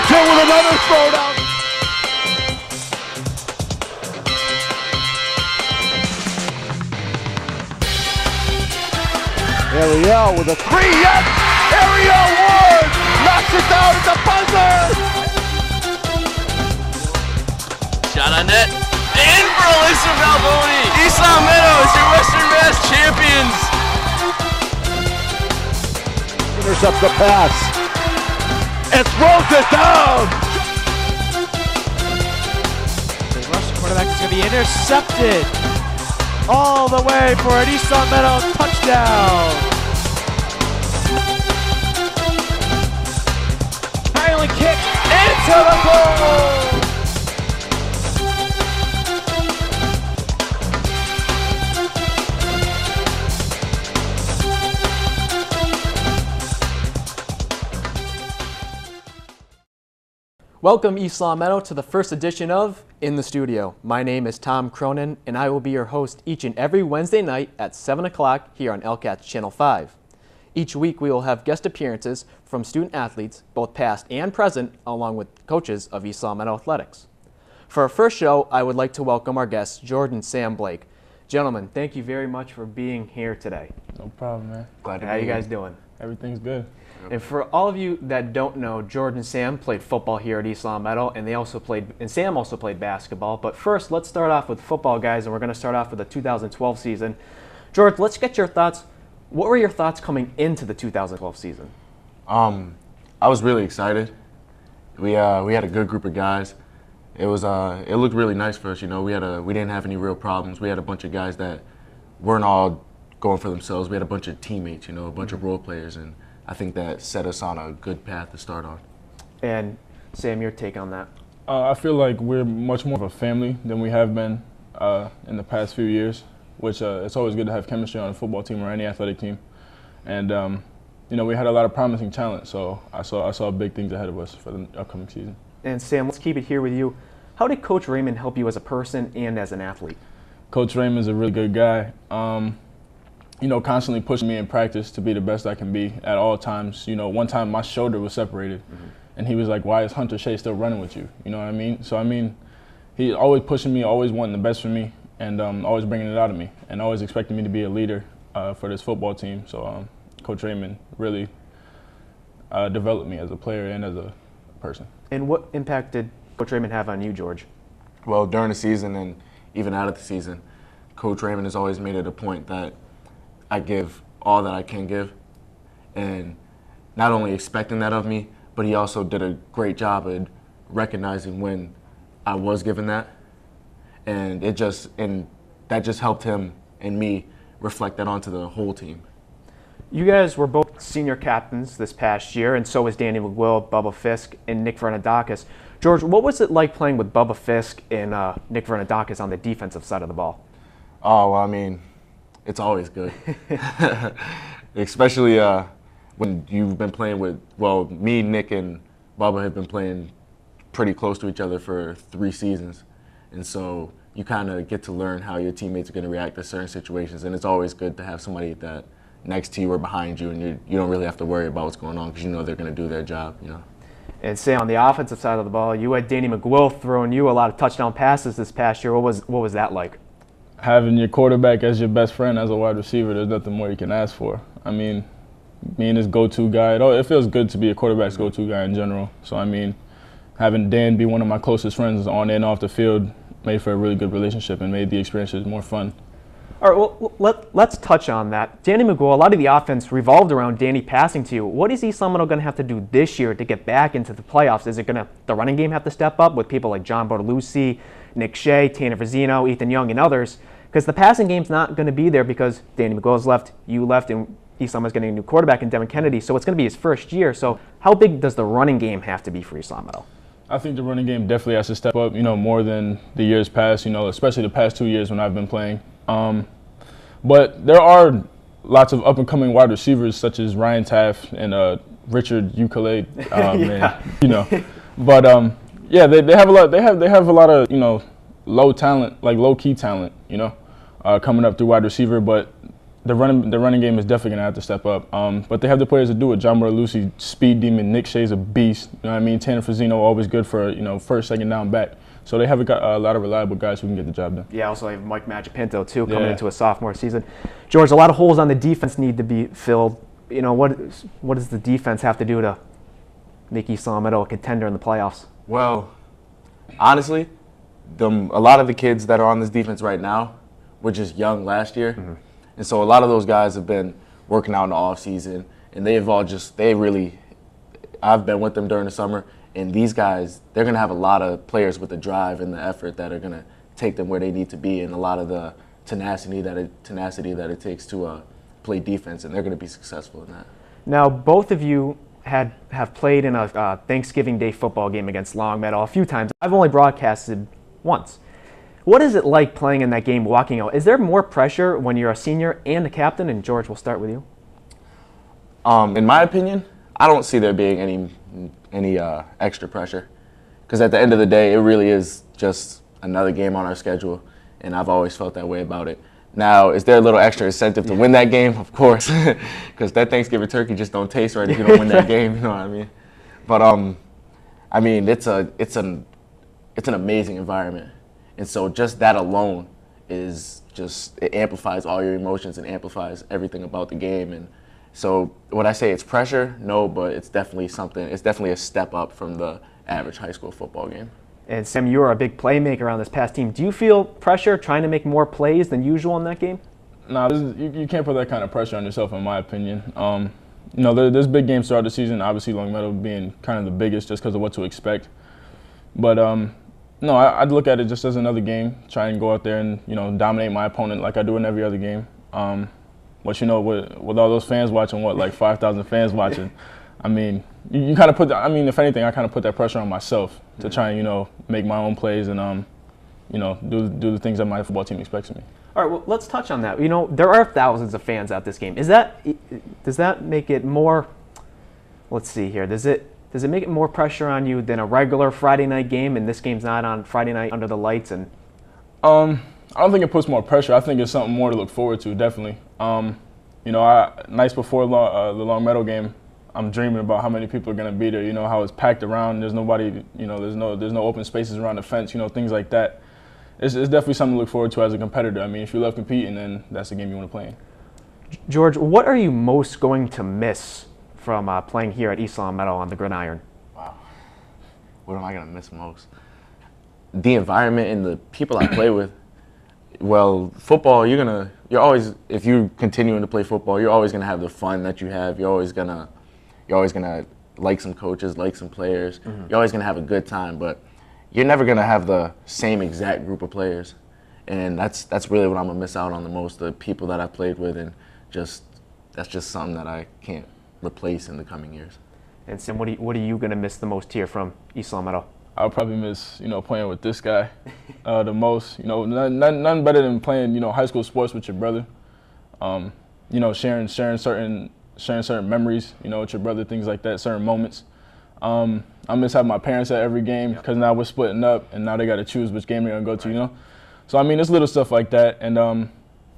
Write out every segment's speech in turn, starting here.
2 with another throwdown. Ariel with a 3, yes! Ariel Ward knocks it down at the buzzer! Shot on net, in for Alyssa Valboni! East Long Meadow is your Western Mass champions! Intercepts the pass. And throws it down! The Russian quarterback is going to be intercepted all the way for an East Long Meadow touchdown! Kylan kick into the goal! Welcome East Long Meadow to the first edition of In the Studio. My name is Tom Cronin and I will be your host each and every Wednesday night at 7 o'clock here on LCAT's Channel 5. Each week we will have guest appearances from student athletes, both past and present, along with coaches of East Long Meadow Athletics. For our first show, I would like to welcome our guests, George and Sam Blake. Gentlemen, thank you very much for being here today. No problem, man. Glad to be here. How you guys doing? Everything's good. And for all of you that don't know, George and Sam played football here at East Long Meadow, and Sam also played basketball. But first, let's start off with football, guys, and we're going to start off with the 2012 season. George, let's get your thoughts. What were your thoughts coming into the 2012 season? I was really excited. We had a good group of guys. It looked really nice for us. You know, we didn't have any real problems. We had a bunch of guys that weren't all going for themselves. We had a bunch of teammates, you know, a bunch of role players, and I think that set us on a good path to start on. And Sam, your take on that? I feel like we're much more of a family than we have been in the past few years, which it's always good to have chemistry on a football team or any athletic team. And you know, we had a lot of promising talent, so I saw big things ahead of us for the upcoming season. And Sam, let's keep it here with you. How did Coach Raymond help you as a person and as an athlete? Coach Raymond's a really good guy. You know, constantly pushing me in practice to be the best I can be at all times. You know, one time my shoulder was separated, and he was like, "Why is Hunter Shea still running with you?" You know what I mean? So, I mean, he always pushing me, always wanting the best for me, and always bringing it out of me, and always expecting me to be a leader for this football team. So, Coach Raymond really developed me as a player and as a person. And what impact did Coach Raymond have on you, George? Well, during the season and even out of the season, Coach Raymond has always made it a point that I give all that I can give, and not only expecting that of me, but he also did a great job at recognizing when I was given that, and that just helped him and me reflect that onto the whole team. You guys were both senior captains this past year, and so was Danny McGill, Bubba Fisk, and Nick Vernadakis. George, what was it like playing with Bubba Fisk and Nick Vernadakis on the defensive side of the ball? Oh, well, I mean, it's always good, especially when you've been playing with, well, me, Nick, and Bubba have been playing pretty close to each other for 3 seasons. And so you kind of get to learn how your teammates are going to react to certain situations. And it's always good to have somebody that next to you or behind you, and you don't really have to worry about what's going on because you know they're going to do their job, you know. And say on the offensive side of the ball, you had Danny McGill throwing you a lot of touchdown passes this past year. What was that like? Having your quarterback as your best friend as a wide receiver, there's nothing more you can ask for. I mean, being his go-to guy, it feels good to be a quarterback's go-to guy in general. So, I mean, having Dan be one of my closest friends on and off the field made for a really good relationship and made the experiences more fun. All right, well, let's touch on that. Danny McGill, a lot of the offense revolved around Danny passing to you. What is East Long Meadow going to have to do this year to get back into the playoffs? Is it going to the running game have to step up with people like John Bortolucci, Nick Shea, Tanner Vizino, Ethan Young, and others? Because the passing game's not going to be there because Danny McGill's left, you left, and East Long Meadow's getting a new quarterback in Devin Kennedy. So it's going to be his first year. So how big does the running game have to be for East Long Meadow? I think the running game definitely has to step up, you know, more than the years past, you know, especially the past 2 years when I've been playing. But there are lots of up-and-coming wide receivers such as Ryan Taft and Richard Ukulele, Yeah. you know. But yeah, they have a lot. They have a lot of, you know, low talent, like low-key talent, you know, coming up through wide receiver. But the running game is definitely gonna have to step up. But they have the players to do it. John Lucy, speed demon. Nick Shea's a beast. You know what I mean? Tanner Frazino always good for first, second down back. So they have a lot of reliable guys who can get the job done. Yeah, also they have Mike Magipinto too coming into a sophomore season. George, a lot of holes on the defense need to be filled. What does the defense have to do to make East Long Meadow a contender in the playoffs? Well, honestly, a lot of the kids that are on this defense right now were just young last year. Mm-hmm. And so a lot of those guys have been working out in the off season, and I've been with them during the summer, and these guys, they're going to have a lot of players with the drive and the effort that are going to take them where they need to be, and a lot of the tenacity that it takes to play defense, and they're going to be successful in that. Now, both of you have played in a Thanksgiving Day football game against Long Meadow a few times. I've only broadcasted once. What is it like playing in that game, walking out? Is there more pressure when you're a senior and a captain? And George, we'll start with you. In my opinion, I don't see there being any extra pressure, because at the end of the day, it really is just another game on our schedule, and I've always felt that way about it. Now, is there a little extra incentive to win that game? Of course, because that Thanksgiving turkey just don't taste right if you don't win that game. You know what I mean? But I mean, it's an amazing environment, and so just that alone it amplifies all your emotions and amplifies everything about the game. And so, would I say it's pressure? No, but it's definitely something. It's definitely a step up from the average high school football game. And Sam, you are a big playmaker on this past team. Do you feel pressure trying to make more plays than usual in that game? No, you can't put that kind of pressure on yourself, in my opinion. There's big games throughout the season. Obviously, Long Meadow being kind of the biggest, just because of what to expect. But no, I'd look at it just as another game. Try and go out there and dominate my opponent like I do in every other game. But with all those fans watching, like 5,000 fans watching, I mean, you kind of put if anything, I kind of put that pressure on myself to try and make my own plays and do the things that my football team expects of me. All right, well, let's touch on that. There are thousands of fans at this game. Does that make it more? Let's see here. Does it make it more pressure on you than a regular Friday night game? And this game's not on Friday night under the lights. And I don't think it puts more pressure. I think it's something more to look forward to. Definitely. Nights before the Long Meadow game, I'm dreaming about how many people are going to be there. How it's packed around. There's nobody. There's no open spaces around the fence. Things like that. It's definitely something to look forward to as a competitor. I mean, if you love competing, then that's the game you want to play in. George, what are you most going to miss from playing here at East Long Meadow on the gridiron? Wow. What am I going to miss most? The environment and the people I play with. Well, football, you're always, if you're continuing to play football, you're always going to have the fun that you have. You're always going to like some coaches, like some players. Mm-hmm. You're always going to have a good time, but you're never going to have the same exact group of players. And that's really what I'm going to miss out on the most, the people that I played with, and that's just something that I can't replace in the coming years. And Sam, what are you going to miss the most here from East Long Meadow? I'll probably miss, playing with this guy the most. Nothing better than playing, high school sports with your brother. Sharing certain memories, with your brother, things like that, certain moments. I miss having my parents at every game because now we're splitting up and now they got to choose which game they're gonna go to. So I mean, it's little stuff like that, and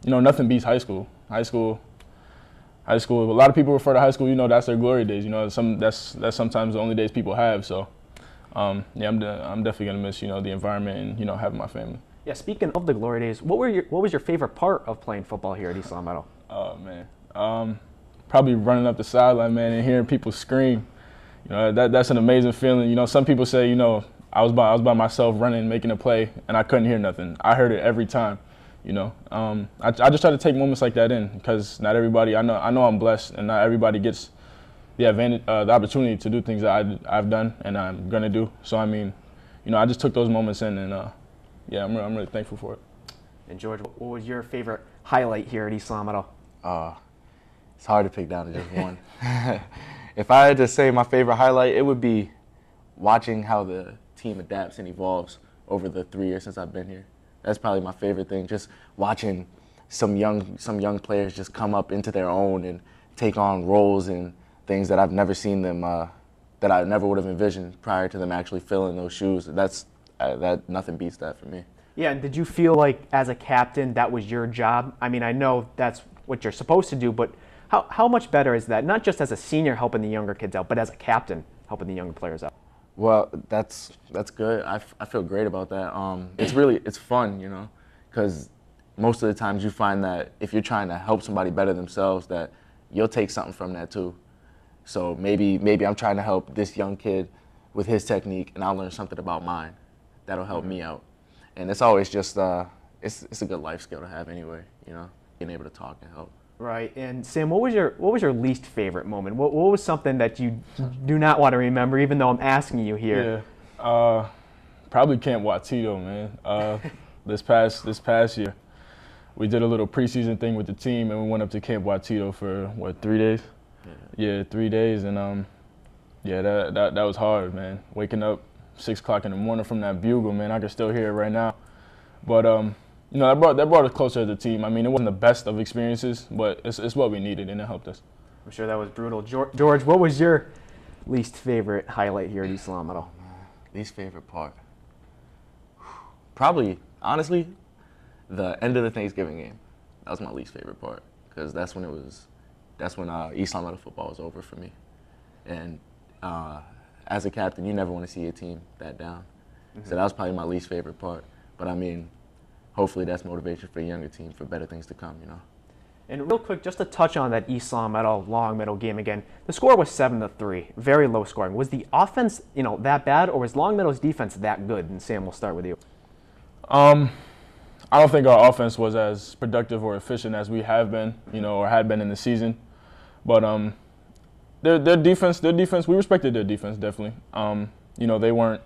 nothing beats high school. High school. A lot of people refer to high school, that's their glory days. That's sometimes the only days people have. So. I'm definitely gonna miss, the environment and having my family. Yeah. Speaking of the glory days, what was your favorite part of playing football here at East Long Meadow? Oh man, probably running up the sideline, man, and hearing people scream. That's an amazing feeling. Some people say, I was by myself running, making a play, and I couldn't hear nothing. I heard it every time. I just try to take moments like that in because not everybody. I know I'm blessed, and not everybody gets the opportunity to do things that I've done and I'm gonna do. So I mean, I just took those moments in, and I'm really thankful for it. And George, what was your favorite highlight here at East Long Meadow? It's hard to pick down to just one. If I had to say my favorite highlight, it would be watching how the team adapts and evolves over the 3 years since I've been here. That's probably my favorite thing. Just watching some young players just come up into their own and take on roles and things that I've never seen them, that I never would have envisioned prior to them actually filling those shoes. That nothing beats that for me. Yeah, and did you feel like as a captain that was your job? I mean, I know that's what you're supposed to do, but how much better is that? Not just as a senior helping the younger kids out, but as a captain helping the younger players out. Well, that's good. I feel great about that. It's fun, you know, because most of the times you find that if you're trying to help somebody better themselves, that you'll take something from that too. So maybe I'm trying to help this young kid with his technique, and I'll learn something about mine that'll help me out. And it's always just it's a good life skill to have anyway, you know, being able to talk and help. Right. And Sam, what was your least favorite moment? What was something that you do not want to remember, even though I'm asking you here? Yeah, probably Camp Watito, man. This past year, we did a little preseason thing with the team, and we went up to Camp Watito for 3 days? Yeah, 3 days, and yeah, that was hard, man. Waking up 6 o'clock in the morning from that bugle, man, I can still hear it right now. But you know, that brought us closer as a team. I mean, it wasn't the best of experiences, but it's what we needed, and it helped us. I'm sure that was brutal. George, what was your least favorite highlight here at East Long Meadow? Least favorite part? Probably, honestly, the end of the Thanksgiving game. That was my least favorite part, because that's when East Long Meadow football was over for me. And as a captain, you never want to see your team that down. Mm-hmm. So that was probably my least favorite part. But I mean, hopefully that's motivation for a younger team for better things to come, you know. And real quick, just to touch on that East Long Meadow game again, the score was 7-3, very low scoring. Was the offense, you know, that bad, or was Long Meadow's defense that good? And Sam, we'll start with you. I don't think our offense was as productive or efficient as we have been, you know, or had been in the season. But their defense, we respected their defense definitely. You know, they weren't,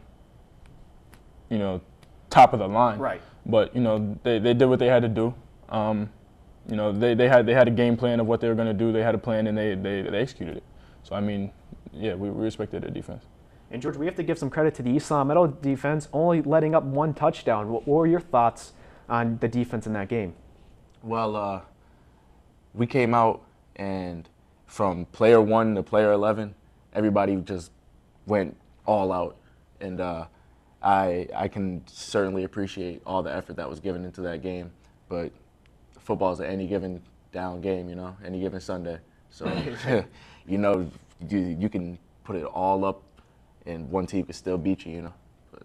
you know, top of the line. Right. But you know, they did what they had to do. You know, they had a game plan of what they were going to do. They had a plan, and they executed it. So I mean, yeah, we respected their defense. And George, we have to give some credit to the East Long Meadow defense, only letting up 1 touchdown. What were your thoughts on the defense in that game? Well, we came out, and from player 1 to player 11, everybody just went all out, and I can certainly appreciate all the effort that was given into that game. But football is an any given down game, you know, any given Sunday. So, you know, you can put it all up, and one team can still beat you, you know.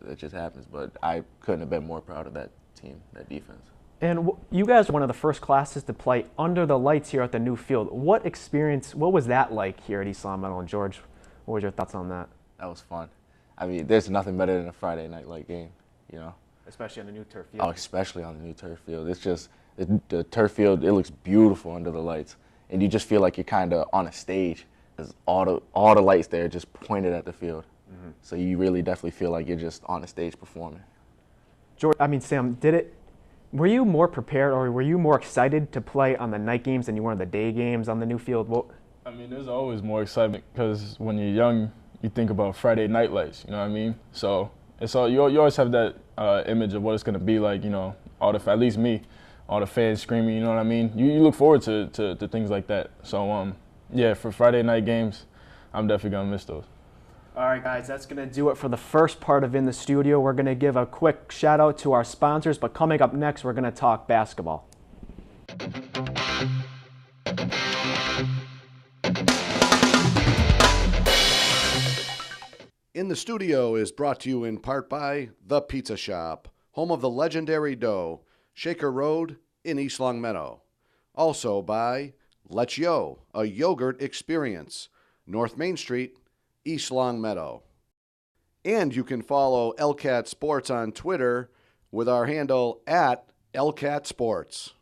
It just happens. But I couldn't have been more proud of that team, that defense. And you guys were one of the first classes to play under the lights here at the new field. What was that like here at East Long Meadow? And George, what were your thoughts on that? That was fun. I mean, there's nothing better than a Friday night light game, you know. Especially on the new turf field. Oh, especially on the new turf field. It's just, the turf field, it looks beautiful under the lights. And you just feel like you're kind of on a stage. Because all the lights there just pointed at the field. Mm-hmm. So you really definitely feel like you're just on a stage performing. George, I mean, Sam, were you more prepared, or were you more excited to play on the night games than you were on the day games on the new field? I mean, there's always more excitement, because when you're young, you think about Friday night lights, you know what I mean? So it's all you always have that image of what it's going to be like, you know, at least me, all the fans screaming, you know what I mean? You look forward to things like that. So, yeah, for Friday night games, I'm definitely going to miss those. All right, guys, that's going to do it for the first part of In the Studio. We're going to give a quick shout out to our sponsors, but coming up next, we're going to talk basketball. In the Studio is brought to you in part by The Pizza Shop, home of the legendary dough, Shaker Road in East Long Meadow. Also by Let's Yo, a yogurt experience, North Main Street, East Long Meadow. And you can follow LCAT Sports on Twitter with our handle at LCAT Sports.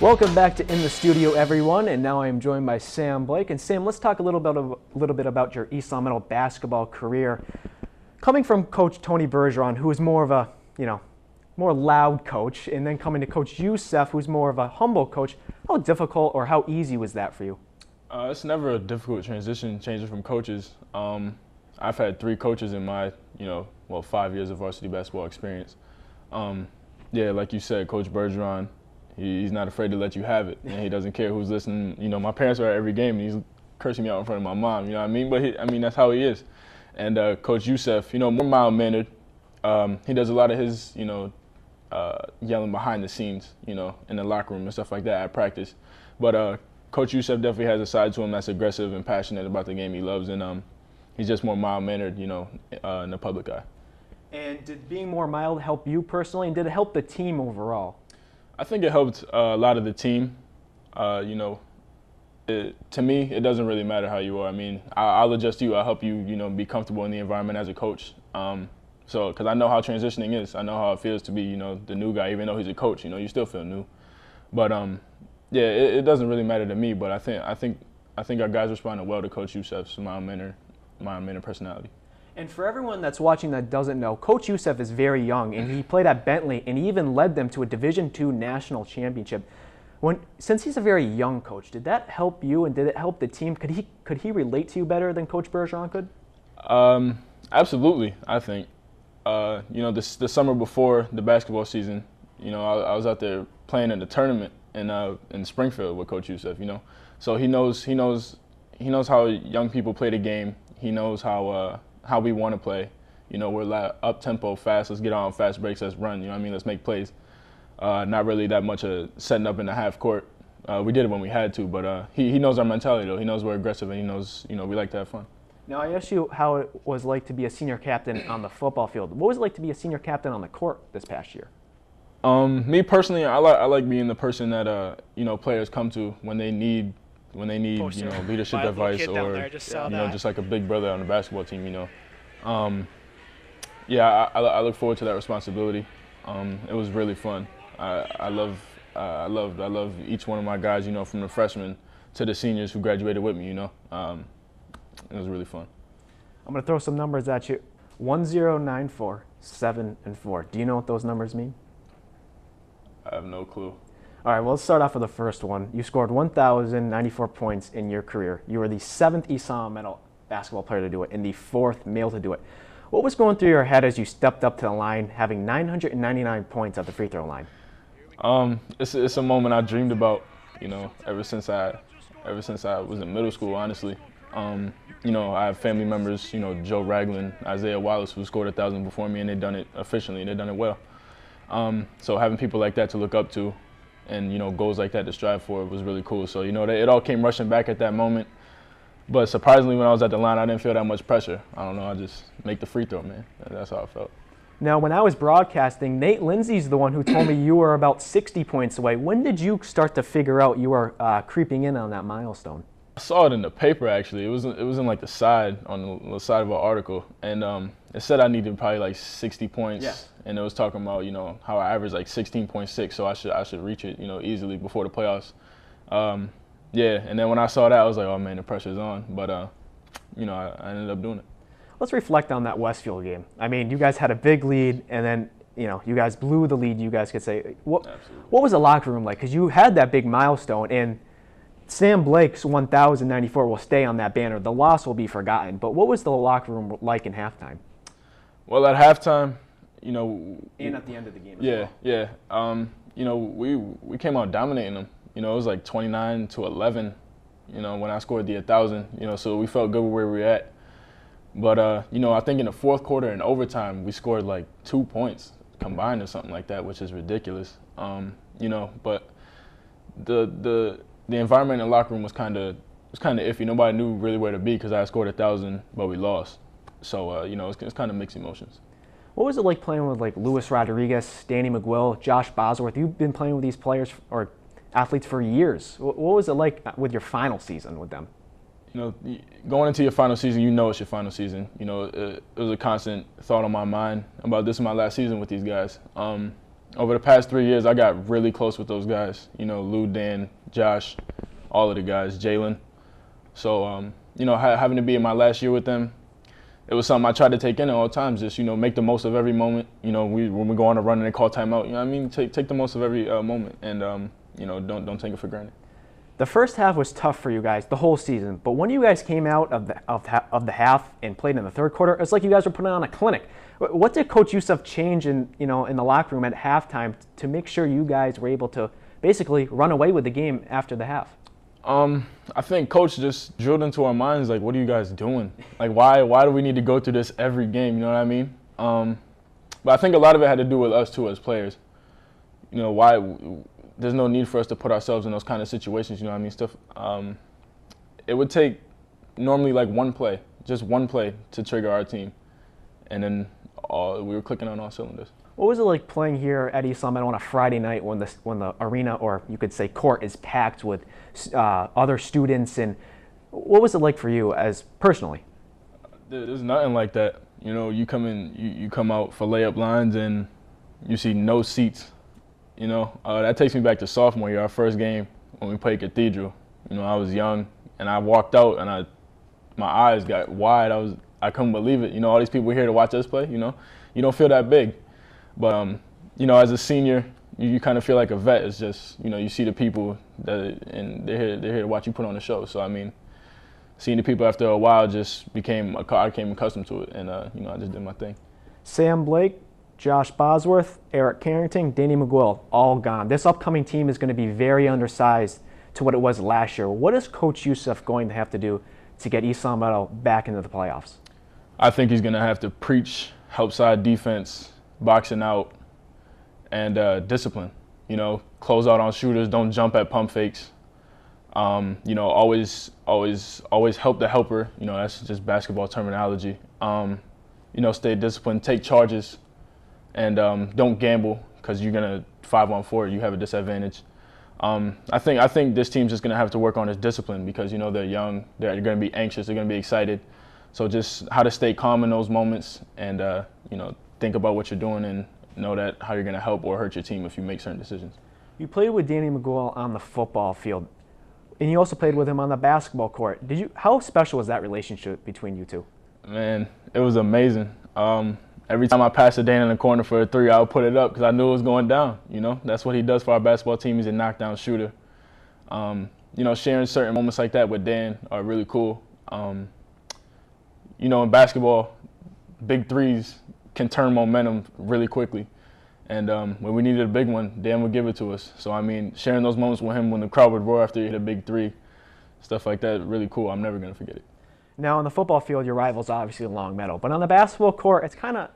Welcome back to In the Studio, everyone, and now I am joined by Sam Blake. And Sam, let's talk a little bit about your East Long Meadow basketball career. Coming from Coach Tony Bergeron, who is more of a, more loud coach, and then coming to Coach Youssef, who's more of a humble coach, how difficult or how easy was that for you? It's never a difficult transition, changing from coaches. I've had 3 coaches in my, 5 years of varsity basketball experience. Yeah, like you said, Coach Bergeron, he's not afraid to let you have it, and he doesn't care who's listening. You know, my parents are at every game, and he's cursing me out in front of my mom. You know what I mean? But that's how he is. And Coach Youssef, more mild-mannered, He does a lot of his, yelling behind the scenes, in the locker room and stuff like that at practice. But Coach Youssef definitely has a side to him that's aggressive and passionate about the game he loves, and he's just more mild-mannered, in the public eye. And did being more mild help you personally, and did it help the team overall? I think it helped a lot of the team. To me, it doesn't really matter how you are. I mean, I'll adjust you. I'll help you, be comfortable in the environment as a coach. Because I know how transitioning is. I know how it feels to be, the new guy. Even though he's a coach, you still feel new. But yeah, it doesn't really matter to me. But I think our guys responded well to Coach Youssef's mild-mannered personality. And for everyone that's watching that doesn't know, Coach Youssef is very young, and he played at Bentley, and he even led them to a Division II national championship. Since he's a very young coach, did that help you, and did it help the team? Could he relate to you better than Coach Bergeron could? Absolutely, I think. The summer before the basketball season, I was out there playing in the tournament in Springfield with Coach Youssef. So he knows how young people play the game. He knows how we want to play. We're up tempo, fast. Let's get on fast breaks. Let's run. Let's make plays. Not really that much setting up in the half court. We did it when we had to, but he knows our mentality though. He knows we're aggressive, and he knows we like to have fun. Now I asked you how it was like to be a senior captain on the football field. What was it like to be a senior captain on the court this past year? Me personally, I like being the person that players come to when they need leadership advice, or just like a big brother on the basketball team. Yeah, I look forward to that responsibility. It was really fun. I love each one of my guys, from the freshmen to the seniors who graduated with me, It was really fun. I'm going to throw some numbers at you. 1094, 7 and 4. Do you know what those numbers mean? I have no clue. All right, well, let's start off with the first one. You scored 1,094 points in your career. You were the 7th ESOL Medal basketball player to do it and the 4th male to do it. What was going through your head as you stepped up to the line, having 999 points at the free throw line? It's a moment I dreamed about, ever since I was in middle school, honestly. I have family members, Joe Ragland, Isaiah Wallace, who scored 1,000 before me, and they've done it efficiently, and they've done it well. So having people like that to look up to and, goals like that to strive for was really cool. So, it all came rushing back at that moment. But surprisingly, when I was at the line, I didn't feel that much pressure. I don't know, I just make the free throw, man. That's how I felt. Now, when I was broadcasting, Nate Lindsay's the one who told me you were about 60 points away. When did you start to figure out you were creeping in on that milestone? I saw it in the paper, actually. It was in like the side, on the side of an article. And it said I needed probably like 60 points. Yeah. And it was talking about, how I averaged like 16.6, so I should reach it, easily before the playoffs. Yeah, and then when I saw that, I was like, oh man, the pressure's on. But, I ended up doing it. Let's reflect on that Westfield game. I mean, you guys had a big lead, and then, you guys blew the lead, you guys could say. What was the locker room like? Because you had that big milestone, and Sam Blake's 1,094 will stay on that banner. The loss will be forgotten. But what was the locker room like in halftime? Well, at halftime, and at the end of the game as well. Yeah. We came out dominating them. It was like 29-11, when I scored the 1,000, so we felt good where we were at. But, I think in the fourth quarter and overtime, we scored like 2 points combined or something like that, which is ridiculous. But the environment in the locker room was kind of iffy. Nobody knew really where to be because I scored 1,000, but we lost. So, it's kind of mixed emotions. What was it like playing with like Luis Rodriguez, Danny McGuill, Josh Bosworth? You've been playing with these players or athletes for years. What was it like with your final season with them? Going into your final season, it's your final season. It was a constant thought on my mind about this is my last season with these guys. Over the past 3 years, I got really close with those guys. Lou, Dan, Josh, all of the guys, Jalen. So, having to be in my last year with them, it was something I tried to take in at all times. Just, make the most of every moment. When we go on a run and they call timeout, take the most of every moment, and don't take it for granted. The first half was tough for you guys the whole season, but when you guys came out of the half and played in the third quarter, it's like you guys were putting on a clinic. What did Coach Youssef change in the locker room at halftime to make sure you guys were able to basically run away with the game after the half? I think Coach just drilled into our minds, like, what are you guys doing? Like, why do we need to go through this every game? You know what I mean? But I think a lot of it had to do with us too as players. You know, why there's no need for us to put ourselves in those kind of situations. You know what I mean? Stuff. It would take normally like just one play to trigger our team, and then we were clicking on all cylinders. What was it like playing here at East Long Meadow on a Friday night when the arena, or you could say court, is packed with other students, and what was it like for you as personally? There's nothing like that. You know, you come in, you come out for layup lines, and you see no seats. You know, that takes me back to sophomore year, our first game when we played Cathedral. You know, I was young, and I walked out, and my eyes got wide. I couldn't believe it. You know, all these people here to watch us play. You know, you don't feel that big. But, you know, as a senior, you kind of feel like a vet. It's just, you know, you see the people and they're here to watch you put on a show. So, I mean, seeing the people after a while just I became accustomed to it, and, you know, I just did my thing. Sam Blake, Josh Bosworth, Eric Carrington, Danny McGuill, all gone. This upcoming team is going to be very undersized to what it was last year. What is Coach Youssef going to have to do to get East Long Meadow back into the playoffs? I think he's going to have to preach help side defense, boxing out, and discipline. You know, close out on shooters, don't jump at pump fakes. You know, always help the helper. You know, that's just basketball terminology. You know, stay disciplined, take charges, and don't gamble because you're gonna 5-on-4. You have a disadvantage. I think this team's just gonna have to work on its discipline because you know they're young, they're gonna be anxious, they're gonna be excited. So just how to stay calm in those moments and you know, think about what you're doing and know that how you're going to help or hurt your team if you make certain decisions. You played with Danny McGuill on the football field, and you also played with him on the basketball court. How special was that relationship between you two? Man, it was amazing. Every time I passed to Dan in the corner for a three, I would put it up because I knew it was going down. You know, that's what he does for our basketball team. He's a knockdown shooter. You know, sharing certain moments like that with Dan are really cool. You know, in basketball, big threes can turn momentum really quickly. And when we needed a big one, Dan would give it to us. So, I mean, sharing those moments with him when the crowd would roar after he hit a big three, stuff like that, really cool. I'm never going to forget it. Now, on the football field, your rival's obviously Long Meadow. But on the basketball court, it's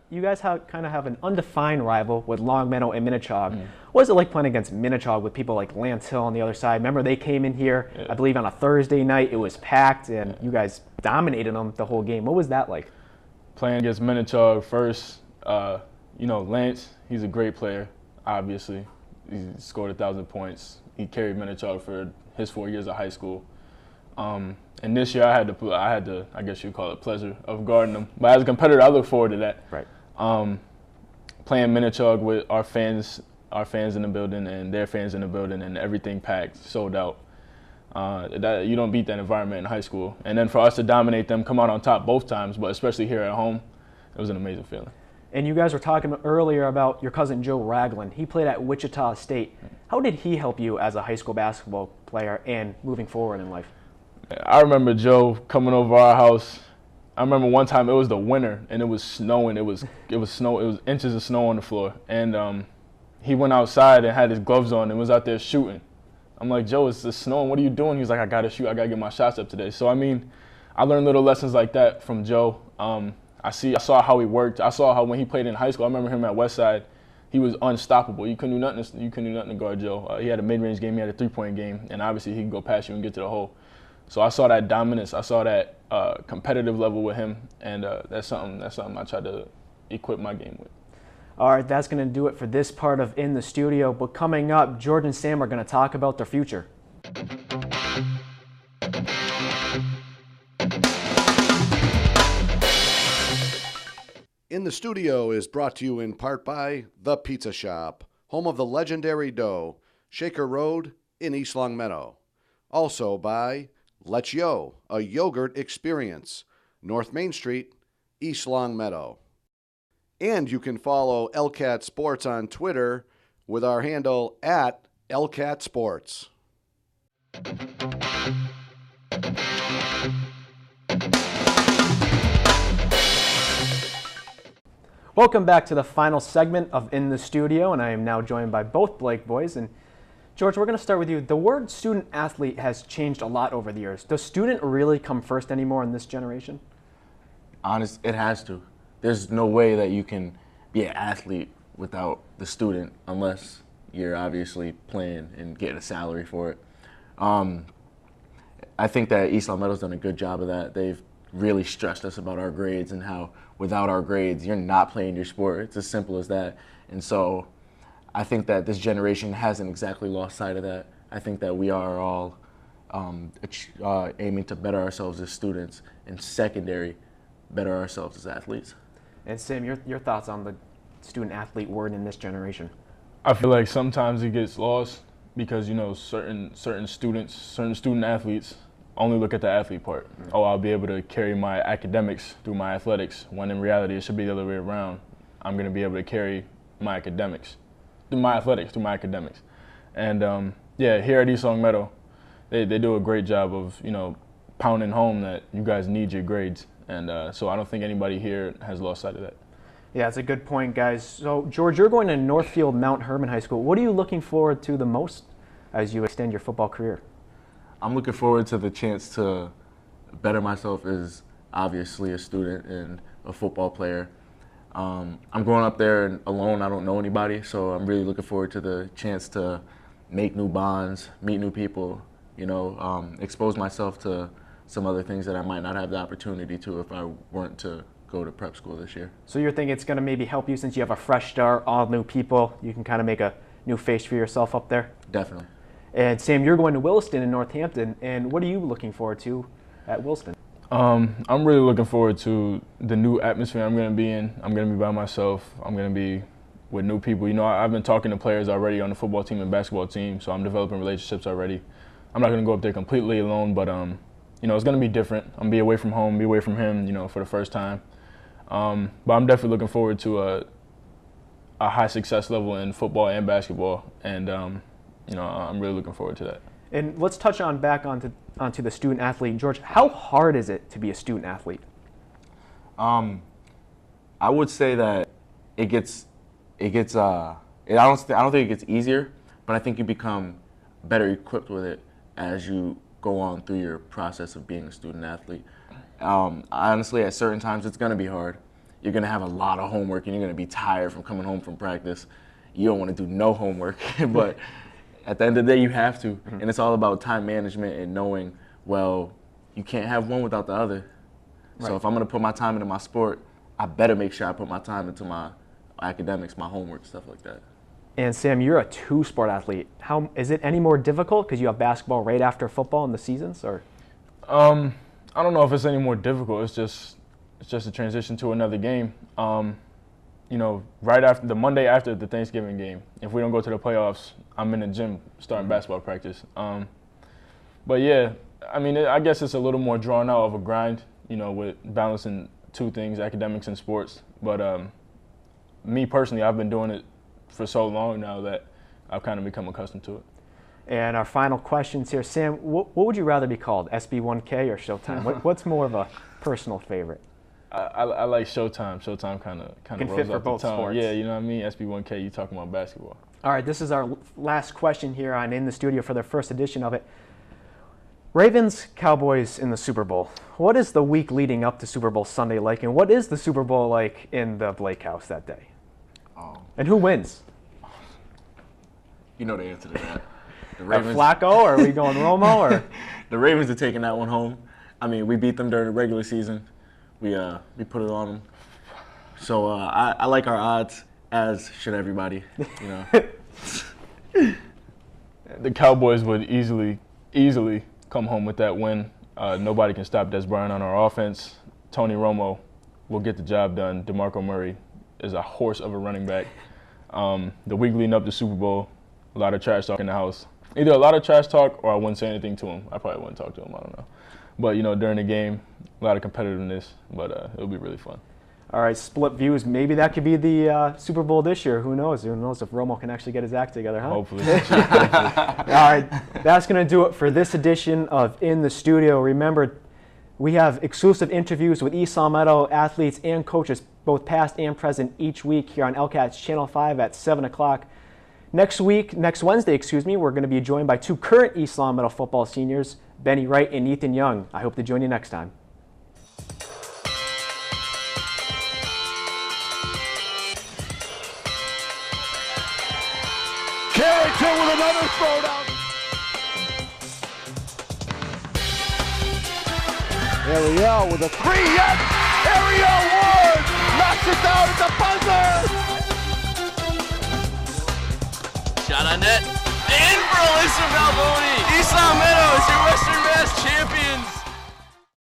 you guys have an undefined rival with Long Meadow and Minnechaug. What is it like playing against Minnechaug with people like Lance Hill on the other side? Remember, they came in here, I believe, on a Thursday night. It was packed, and you guys dominated them the whole game. What was that like? Playing against Minnechaug first, you know, Lance, he's a great player, obviously. He scored 1,000 points. He carried Minnechaug for his 4 years of high school. And this year I had to, I guess you'd call it pleasure of guarding them. But as a competitor, I look forward to that. Right. Playing Minnechaug with our fans in the building and their fans in the building and everything packed, sold out. You don't beat that environment in high school. And then for us to dominate them, come out on top both times, but especially here at home, it was an amazing feeling. And you guys were talking earlier about your cousin Joe Ragland. He played at Wichita State. How did he help you as a high school basketball player and moving forward in life? I remember Joe coming over our house. I remember one time it was the winter and it was snowing. It was inches of snow on the floor. And he went outside and had his gloves on and was out there shooting. I'm like, Joe, it's snowing. What are you doing? He's like, I gotta shoot. I gotta get my shots up today. So I mean, I learned little lessons like that from Joe. I saw how he worked. I saw how when he played in high school. I remember him at Westside. He was unstoppable. You couldn't do nothing to guard Joe. He had a mid-range game. He had a three-point game, and obviously he could go past you and get to the hole. So I saw that dominance. I saw that competitive level with him, and that's something I try to equip my game with. All right, that's going to do it for this part of In the Studio. But coming up, George and Sam are going to talk about their future. In the Studio is brought to you in part by The Pizza Shop, home of the legendary dough, Shaker Road in East Long Meadow. Also by Let's Yo, a yogurt experience, North Main Street, East Long Meadow. And you can follow LCAT Sports on Twitter with our handle at LCAT Sports. Welcome back to the final segment of In the Studio, and I am now joined by both Blake boys. And George, we're going to start with you. The word student athlete has changed a lot over the years. Does student really come first anymore in this generation? Honest, it has to. There's no way that you can be an athlete without the student unless you're obviously playing and getting a salary for it. I think that East Long Meadow's done a good job of that. They've really stressed us about our grades and how without our grades, you're not playing your sport. It's as simple as that. And so I think that this generation hasn't exactly lost sight of that. I think that we are all aiming to better ourselves as students, and secondary, better ourselves as athletes. And Sam, your thoughts on the student-athlete word in this generation? I feel like sometimes it gets lost because, you know, certain student athletes only look at the athlete part. Oh, I'll be able to carry my academics through my athletics, when in reality it should be the other way around. I'm going to be able to carry my academics through my athletics, through my academics. And yeah, here at East Long Meadow, they do a great job of, you know, pounding home that you guys need your grades. And so I don't think anybody here has lost sight of that. Yeah, it's a good point, guys. So, George, you're going to Northfield Mount Herman High School. What are you looking forward to the most as you extend your football career? I'm looking forward to the chance to better myself as obviously a student and a football player. I'm going up there alone. I don't know anybody, so I'm really looking forward to the chance to make new bonds, meet new people, you know, expose myself to some other things that I might not have the opportunity to if I weren't to go to prep school this year. So you're thinking it's going to maybe help you since you have a fresh start, all new people, you can kind of make a new face for yourself up there? Definitely. And Sam, you're going to Williston in Northampton, and what are you looking forward to at Williston? I'm really looking forward to the new atmosphere I'm going to be in. I'm going to be by myself. I'm going to be with new people. You know, I've been talking to players already on the football team and basketball team, so I'm developing relationships already. I'm not going to go up there completely alone, but you know, it's going to be different. I'm going to be away from home, be away from him, you know, for the first time. But I'm definitely looking forward to a high success level in football and basketball, and you know, I'm really looking forward to that. And let's touch on back onto the student athlete. George, how hard is it to be a student athlete? I would say that I don't think it gets easier, but I think you become better equipped with it as you go on through your process of being a student athlete. Honestly, at certain times it's going to be hard. You're going to have a lot of homework and you're going to be tired from coming home from practice. You don't want to do no homework, but at the end of the day you have to. And it's all about time management and knowing, well, you can't have one without the other. Right. So if I'm going to put my time into my sport, I better make sure I put my time into my academics, my homework, stuff like that. And Sam, you're a two-sport athlete. How is it any more difficult because you have basketball right after football in the seasons, or? I don't know if it's any more difficult. It's just a transition to another game. You know, right after the Monday after the Thanksgiving game, if we don't go to the playoffs, I'm in the gym starting basketball practice. But yeah, I mean, I guess it's a little more drawn out of a grind, you know, with balancing two things, academics and sports. But me personally, I've been doing it for so long now that I've kind of become accustomed to it. And our final questions here. Sam, what would you rather be called, SB1K or Showtime? What's more of a personal favorite? I like Showtime. Showtime kind of Can rolls fit for off both the tongue. sports. Yeah, you know what I mean? SB1K, you talking about basketball. All right, this is our last question here on In the Studio for the first edition of it. Ravens, Cowboys in the Super Bowl. What is the week leading up to Super Bowl Sunday like, and what is the Super Bowl like in the Blake House that day? Oh. And who wins? You know the answer to that. The Ravens. Flacco, or are we going Romo? Or The Ravens are taking that one home. I mean, we beat them during the regular season. We put it on them. So I like our odds, as should everybody. You know. The Cowboys would easily come home with that win. Nobody can stop Des Bryant on our offense. Tony Romo will get the job done. DeMarco Murray is a horse of a running back. The week leading up to Super Bowl, a lot of trash talk in the house. Either a lot of trash talk or I wouldn't say anything to him. I probably wouldn't talk to him. I don't know. But, you know, during the game, a lot of competitiveness. But it'll be really fun. all right, split views. Maybe that could be the Super Bowl this year. Who knows? Who knows if Romo can actually get his act together, huh? Hopefully. All right, that's going to do it for this edition of In the Studio. Remember, we have exclusive interviews with East Meadow athletes and coaches, both past and present, each week here on LCAT's Channel 5 at 7 o'clock. Next Wednesday, we're going to be joined by two current East Meadow football seniors, Benny Wright and Ethan Young. I hope to join you next time. Carrington with another throwdown. Ariel with a three. Yes! Ariel Ward knocks it down at the buzzer. Shot on net. In for Alyssa Balboni. East Long Meadow is your Western Mass champions.